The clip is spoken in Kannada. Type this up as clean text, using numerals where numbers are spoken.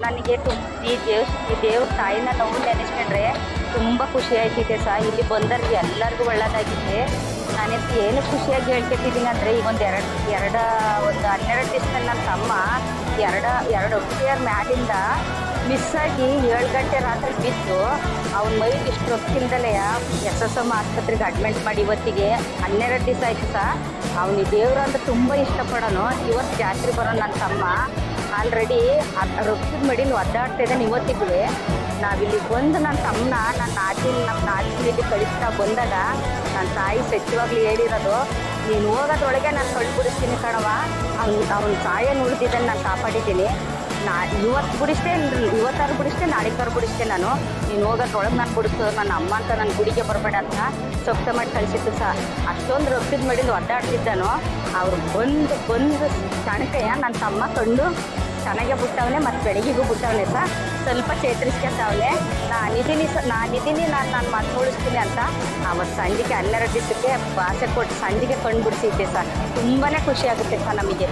ನನಗೆ ಈ ದೇವ್ರ ತಾಯಿನ ನಾವು ನೆನೆಸ್ಕೊಂಡ್ರೆ ತುಂಬ ಖುಷಿ ಆಯ್ತೈತೆ ಇಲ್ಲಿ ಬಂದವ್ರಿಗೆ ಎಲ್ಲರಿಗೂ ಒಳ್ಳೇದಾಗಿದೆ. ನಾನಿಂತ ಏನು ಖುಷಿಯಾಗಿ ಹೇಳ್ಕೊತಿದ್ದೀನಿ ಅಂದರೆ ಈಗ ಒಂದು 12 ದಿವಸದಲ್ಲಿ ನನ್ನ ತಮ್ಮ ಎರಡು ಅಕ್ಕಿಯರ್ ಮ್ಯಾಲಿಂದ ಮಿಸ್ಸಾಗಿ 7 ಗಂಟೆ ರಾತ್ರಿ ಬಿದ್ದು ಅವ್ನ ಮೈಗೆ ಇಷ್ಟು ರೊಕ್ಕಿಂದಲೇ SSM ಆಸ್ಪತ್ರೆಗೆ ಅಡ್ಮಿಟ್ ಮಾಡಿ ಇವತ್ತಿಗೆ 12 ದಿವಸ ಆಯ್ತು ಅವನಿಗೆ ದೇವ್ರು ಅಂದ್ರೆ ತುಂಬ ಇಷ್ಟಪಡೋನು. ಇವತ್ತು ಜಾತ್ರೆ ಬರೋ ನನ್ನ ತಮ್ಮ ಆಲ್ರೆಡಿ ರೊಕ್ಕದ ಮಡಿಲಿ ಒದ್ದಾಡ್ತಿದ್ದಾನೆ. ಇವತ್ತಿಗೂ ನಾವಿಲ್ಲಿ ಬಂದು ನನ್ನ ತಮ್ಮನ ನಮ್ಮ ನಾಚಿನಲ್ಲಿ ಕಳಿಸ್ತಾ ಬಂದಾಗ ನನ್ನ ತಾಯಿ ಸತ್ಯವಾಗ್ಲೂ ಹೇಳಿರೋದು, ನೀನು ಹೋಗೋದ್ರೊಳಗೆ ನಾನು ಕಳ್ಬಿಡಿಸ್ತೀನಿ ಕಣವ, ಅವ್ನ ಸಾಯನ್ನು ಉಳಿದಿದ್ದನ್ನು ನಾನು ಕಾಪಾಡಿದ್ದೀನಿ. ಇವತ್ತು ಇವತ್ತಾರು ಬಿಡಿಸ್ತೆ, ನಾಳೆಗಾರು ಬಿಡಿಸ್ತೆ. ನೀನು ಹೋಗೋದ್ರೊಳಗೆ ನಾನು ಬಿಡಿಸೋದು ನನ್ನ ಅಮ್ಮ ಅಂತ ನನ್ನ ಗುಡಿಗೆ ಬರಬೇಡ ಅಂತ ಸೊಕ್ತ ಮಾಡಿ ಕಳಿಸಿತ್ತು ಅಷ್ಟೊಂದು ರೊಕ್ಕದ ಮಡಿಲಿ ಒದ್ದಾಡ್ತಿದ್ದಾನೋ. ಅವ್ರು ಬಂದು ಕಣಕಯ್ಯ ನನ್ನ ತಮ್ಮ ಕಂಡು ಚೆನ್ನಾಗೆ ಬಿಟ್ಟವನೆ, ಮತ್ತು ಬೆಳಗ್ಗೆಗೂ ಬಿಟ್ಟವನೆ ಸ್ವಲ್ಪ ಚೇತರಿಸ್ಕೊತಾವನೆ. ನಾನಿದ್ದೀನಿ ನಾನು ಮಾತು ಉಳಿಸ್ತೀನಿ ಅಂತ ಅವತ್ತು ಸಂಜೆಗೆ 12 ದಿವಸಕ್ಕೆ ಭಾಷೆ ಕೊಟ್ಟು ಸಂಜೆಗೆ ಕಂಡು ಬಿಡಿಸಿದ್ದೆ ತುಂಬಾ ಖುಷಿ ಆಗುತ್ತೆ ನಮಗೆ.